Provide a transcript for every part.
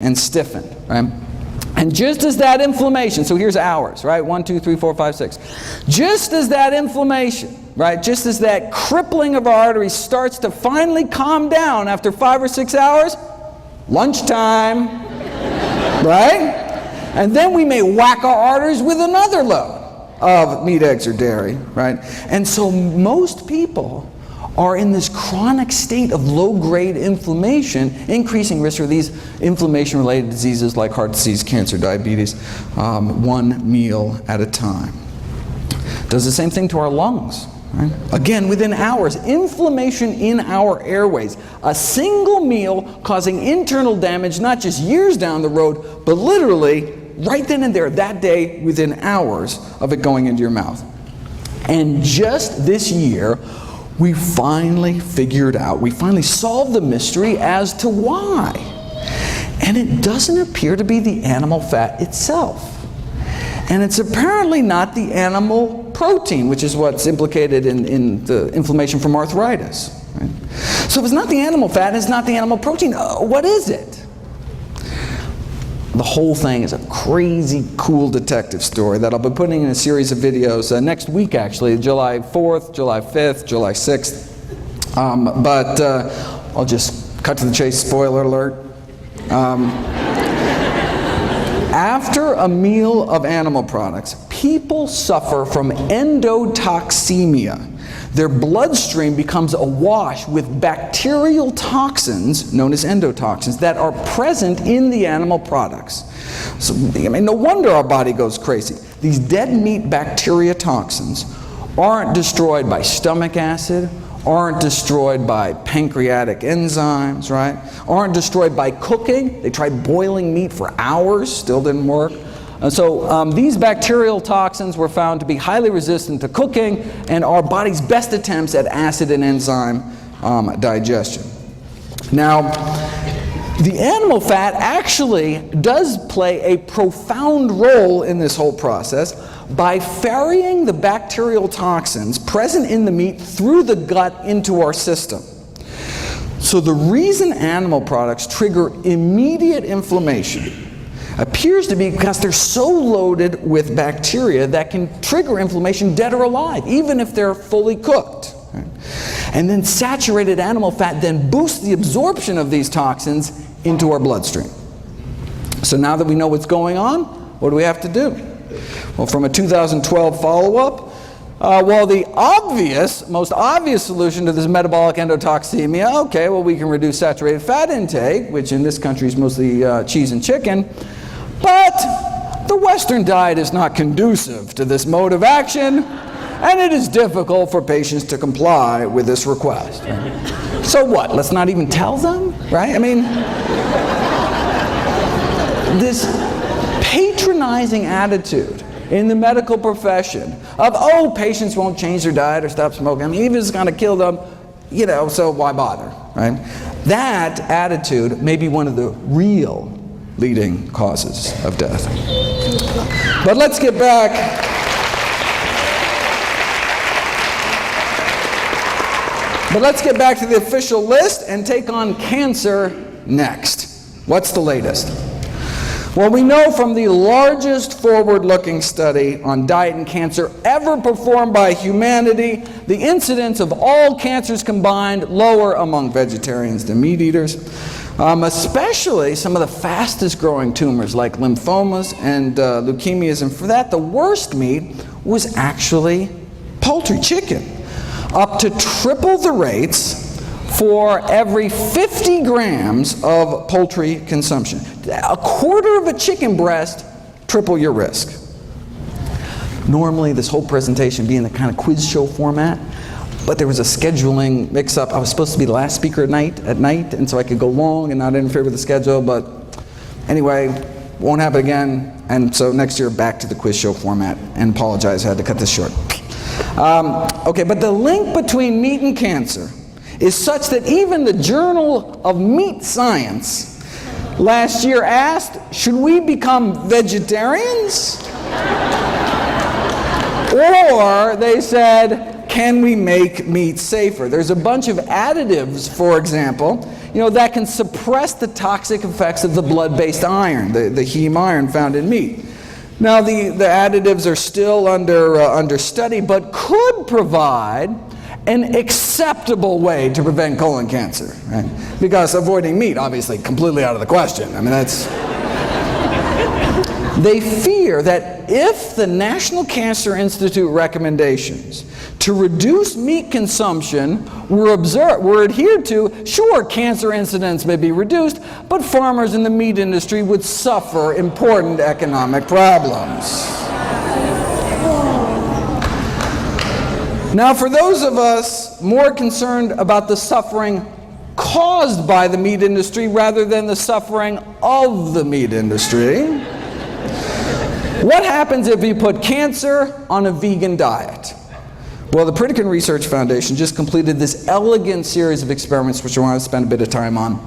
and stiffened, right? And just as that inflammation, so here's hours, right? 1, 2, 3, 4, 5, 6. Just as that inflammation, right? Just as that crippling of our arteries starts to finally calm down after 5 or 6 hours, lunchtime, right? And then we may whack our arteries with another load of meat, eggs, or dairy, right? And so most people are in this chronic state of low-grade inflammation, increasing risk for these inflammation-related diseases like heart disease, cancer, diabetes, one meal at a time. Does the same thing to our lungs. Right? Again, within hours, inflammation in our airways. A single meal causing internal damage, not just years down the road, but literally right then and there, that day, within hours of it going into your mouth. And just this year, we finally figured out, we finally solved the mystery as to why. And it doesn't appear to be the animal fat itself. And it's apparently not the animal protein, which is what's implicated in the inflammation from arthritis. Right? So if it's not the animal fat, it's not the animal protein, what is it? The whole thing is a crazy cool detective story that I'll be putting in a series of videos next week, actually, July 4th, July 5th, July 6th. But I'll just cut to the chase, spoiler alert. After a meal of animal products, people suffer from endotoxemia. Their bloodstream becomes awash with bacterial toxins, known as endotoxins, that are present in the animal products. So, I mean, no wonder our body goes crazy. These dead meat bacteria toxins aren't destroyed by stomach acid, aren't destroyed by pancreatic enzymes, right? Aren't destroyed by cooking. They tried boiling meat for hours, still didn't work. So these bacterial toxins were found to be highly resistant to cooking and our body's best attempts at acid and enzyme digestion. Now, the animal fat actually does play a profound role in this whole process by ferrying the bacterial toxins present in the meat through the gut into our system. So the reason animal products trigger immediate inflammation appears to be because they're so loaded with bacteria that can trigger inflammation dead or alive, even if they're fully cooked. Right? And then saturated animal fat then boosts the absorption of these toxins into our bloodstream. So now that we know what's going on, what do we have to do? Well, from a 2012 follow-up, the most obvious solution to this metabolic endotoxemia, okay, well, we can reduce saturated fat intake, which in this country is mostly cheese and chicken, but the Western diet is not conducive to this mode of action, and it is difficult for patients to comply with this request. Right? So what? Let's not even tell them, right? I mean, this patronizing attitude in the medical profession of, oh, patients won't change their diet or stop smoking. I mean, even if it's going to kill them, so why bother, right? That attitude may be one of the real leading causes of death. But let's get back. To the official list and take on cancer next. What's the latest? Well, we know from the largest forward-looking study on diet and cancer ever performed by humanity, the incidence of all cancers combined lower among vegetarians than meat eaters, especially some of the fastest growing tumors like lymphomas and leukemias. And for that, the worst meat was actually poultry, chicken, up to triple the rates for every 50 grams of poultry consumption. A quarter of a chicken breast, triple your risk. Normally, this whole presentation being the kind of quiz show format, but there was a scheduling mix-up. I was supposed to be the last speaker at night, and so I could go long and not interfere with the schedule, but anyway, won't happen again, and so next year back to the quiz show format, and apologize, I had to cut this short. Okay, but the link between meat and cancer is such that even the Journal of Meat Science last year asked, should we become vegetarians? Or they said, can we make meat safer? There's a bunch of additives, for example, that can suppress the toxic effects of the blood-based iron, the heme iron found in meat. Now, the additives are still under study, but could provide an acceptable way to prevent colon cancer, right? Because avoiding meat, obviously, completely out of the question. I mean, that's... They fear that if the National Cancer Institute recommendations to reduce meat consumption were adhered to, sure, cancer incidence may be reduced, but farmers in the meat industry would suffer important economic problems. Now, for those of us more concerned about the suffering caused by the meat industry rather than the suffering of the meat industry, what happens if you put cancer on a vegan diet? Well, the Rican Research Foundation just completed this elegant series of experiments, which I want to spend a bit of time on.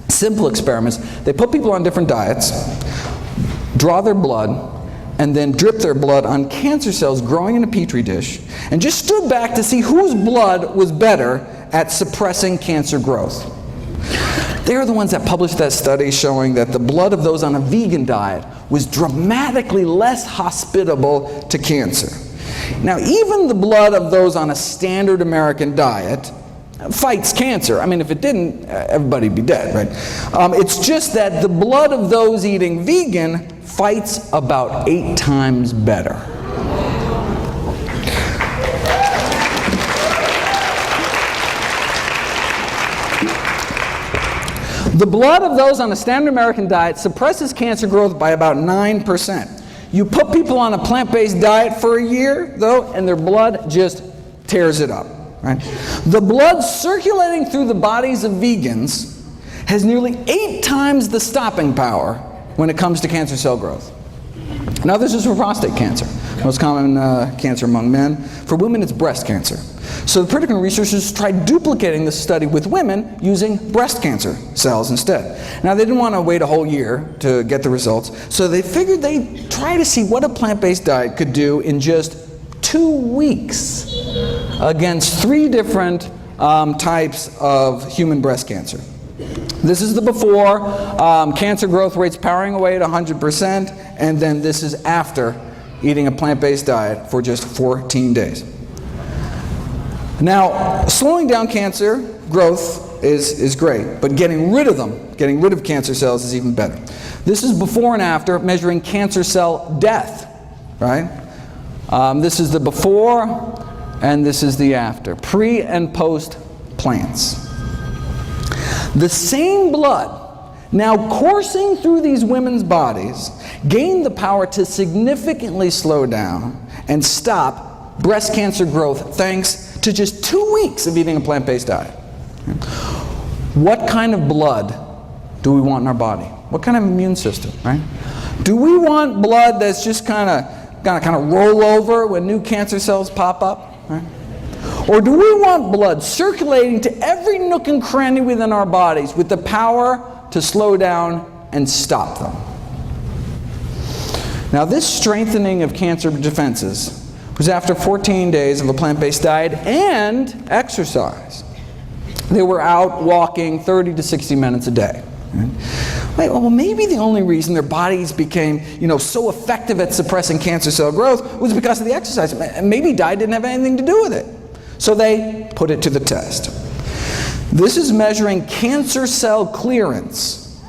Simple experiments. They put people on different diets, draw their blood, and then drip their blood on cancer cells growing in a petri dish, and just stood back to see whose blood was better at suppressing cancer growth. They're the ones that published that study showing that the blood of those on a vegan diet was dramatically less hospitable to cancer. Now, even the blood of those on a standard American diet fights cancer. I mean, if it didn't, everybody'd be dead, right? It's just that the blood of those eating vegan fights about 8 times better. The blood of those on a standard American diet suppresses cancer growth by about 9%. You put people on a plant-based diet for a year, though, and their blood just tears it up. Right? The blood circulating through the bodies of vegans has nearly 8 times the stopping power when it comes to cancer cell growth. Now, this is for prostate cancer, most common cancer among men. For women, it's breast cancer. So the Puerto researchers tried duplicating this study with women using breast cancer cells instead. Now, they didn't want to wait a whole year to get the results, so they figured they'd try to see what a plant-based diet could do in just 2 weeks against 3 different types of human breast cancer. This is the before, cancer growth rates powering away at 100%, and then this is after eating a plant-based diet for just 14 days. Now, slowing down cancer growth is great, but getting rid of them, getting rid of cancer cells is even better. This is before and after measuring cancer cell death, right? This is the before, and this is the after. Pre and post plants. The same blood now coursing through these women's bodies gained the power to significantly slow down and stop breast cancer growth thanks to just 2 weeks of eating a plant-based diet. What kind of blood do we want in our body? What kind of immune system, right? Do we want blood that's just kind of roll over when new cancer cells pop up, right? Or do we want blood circulating to every nook and cranny within our bodies with the power to slow down and stop them? Now, this strengthening of cancer defenses was after 14 days of a plant-based diet and exercise. They were out walking 30 to 60 minutes a day. Right? Well, maybe the only reason their bodies became, so effective at suppressing cancer cell growth was because of the exercise. Maybe diet didn't have anything to do with it. So they put it to the test. This is measuring cancer cell clearance.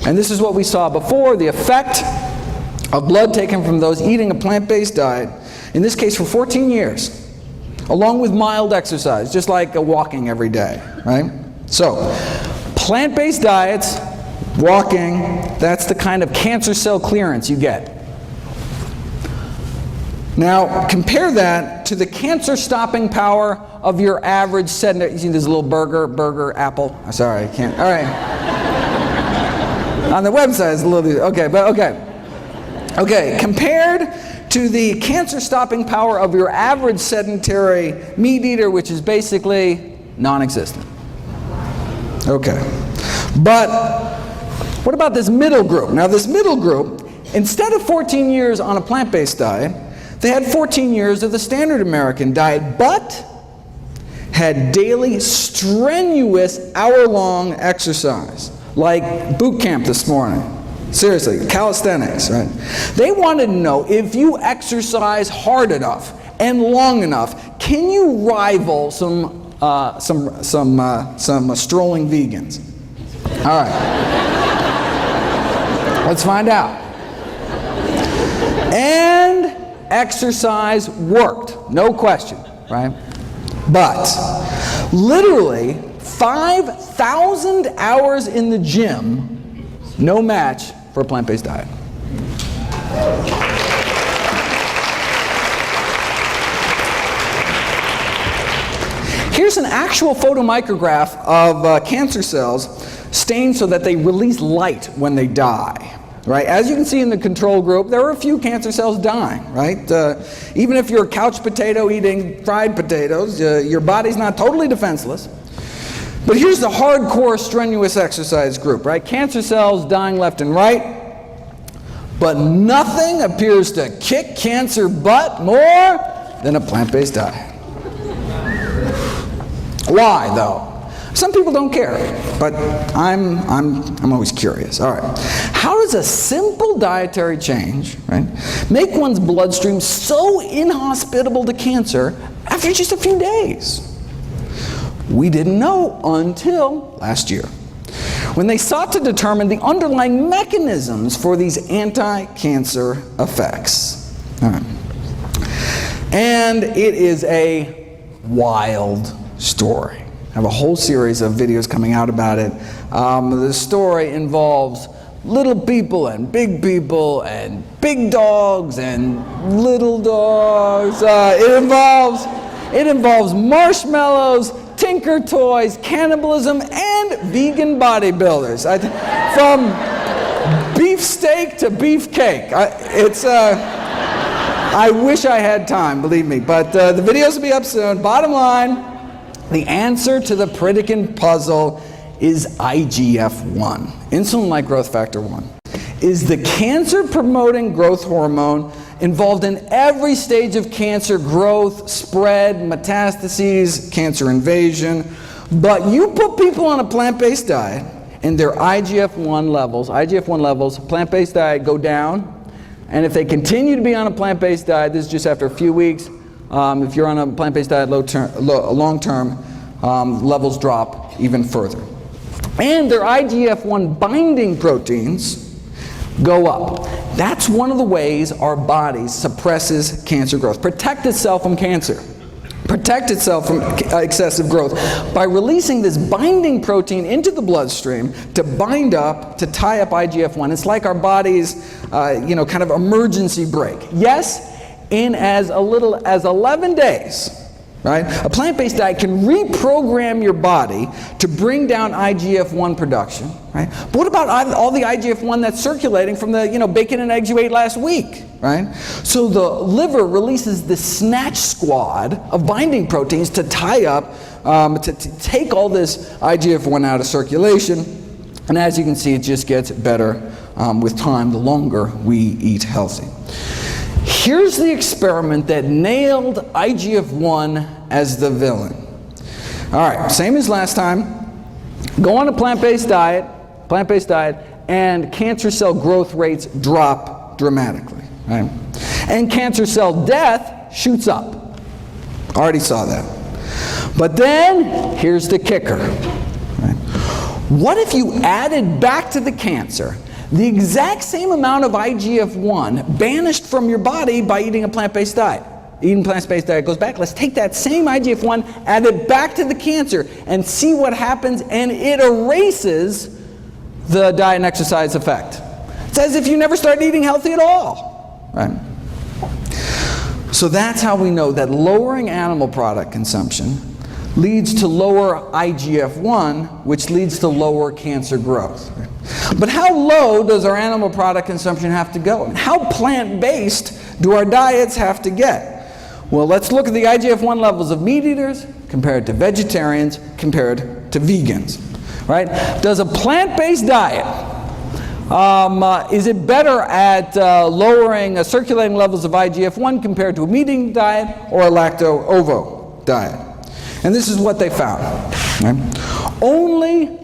And this is what we saw before, the effect of blood taken from those eating a plant-based diet, in this case for 14 years, along with mild exercise, just like walking every day, right? So, plant-based diets, walking, that's the kind of cancer cell clearance you get. Now, compare that to the cancer-stopping power of your average sedentary. You see this little burger, apple? Oh, sorry, I can't. All right. On the website, it's a little, okay, but okay. Okay, compared to the cancer-stopping power of your average sedentary meat eater, which is basically non-existent. Okay. But what about this middle group? Now, this middle group, instead of 14 years on a plant-based diet, They had 14 years of the standard American diet, but had daily strenuous hour-long exercise, like boot camp this morning. Seriously, calisthenics, right? They wanted to know, if you exercise hard enough and long enough, can you rival some strolling vegans? All right. Let's find out. And exercise worked, no question, right? But literally 5,000 hours in the gym, no match for a plant-based diet. Here's an actual photomicrograph of cancer cells stained so that they release light when they die. Right? As you can see in the control group, there are a few cancer cells dying, right? Even if you're a couch potato eating fried potatoes, your body's not totally defenseless. But here's the hardcore strenuous exercise group, right? Cancer cells dying left and right, but nothing appears to kick cancer butt more than a plant-based diet. Why, though? Some people don't care, but I'm always curious. All right, how does a simple dietary change, right, make one's bloodstream so inhospitable to cancer after just a few days? We didn't know until last year, when they sought to determine the underlying mechanisms for these anti-cancer effects. All right. And it is a wild story. I have a whole series of videos coming out about it. The story involves little people and big dogs and little dogs. It involves marshmallows, Tinker Toys, cannibalism, and vegan bodybuilders. From beefsteak to beefcake. I wish I had time, believe me. But the videos will be up soon. Bottom line, the answer to the Pritikin puzzle is IGF-1, insulin-like growth factor 1. Is the cancer-promoting growth hormone involved in every stage of cancer growth, spread, metastases, cancer invasion. But you put people on a plant-based diet and their IGF-1 levels, plant-based diet go down. And if they continue to be on a plant-based diet, this is just after a few weeks, if you're on a plant-based diet long-term, levels drop even further. And their IGF-1 binding proteins go up. That's one of the ways our body suppresses cancer growth. Protect itself from cancer. Protect itself from excessive growth by releasing this binding protein into the bloodstream to bind up, to tie up IGF-1. It's like our body's, kind of emergency brake. Yes, in as little as 11 days, right? A plant-based diet can reprogram your body to bring down IGF-1 production, right? But what about all the IGF-1 that's circulating from the, bacon and eggs you ate last week, right? So the liver releases the snatch squad of binding proteins to tie up, to take all this IGF-1 out of circulation. And as you can see, it just gets better with time, the longer we eat healthy. Here's the experiment that nailed IGF-1 as the villain. All right, same as last time. Go on a plant-based diet, and cancer cell growth rates drop dramatically, right? And cancer cell death shoots up. Already saw that. But then, here's the kicker. Right? What if you added back to the cancer the exact same amount of IGF-1 banished from your body by eating a plant-based diet? Eating plant-based diet goes back. Let's take that same IGF-1, add it back to the cancer, and see what happens, and it erases the diet and exercise effect. It's as if you never started eating healthy at all, right? So that's how we know that lowering animal product consumption leads to lower IGF-1, which leads to lower cancer growth. But how low does our animal product consumption have to go? And how plant-based do our diets have to get? Well, let's look at the IGF-1 levels of meat eaters compared to vegetarians, compared to vegans, right? Does a plant-based diet Is it better at lowering circulating levels of IGF-1 compared to a meat-eating diet or a lacto-ovo diet? And this is what they found. Right? Only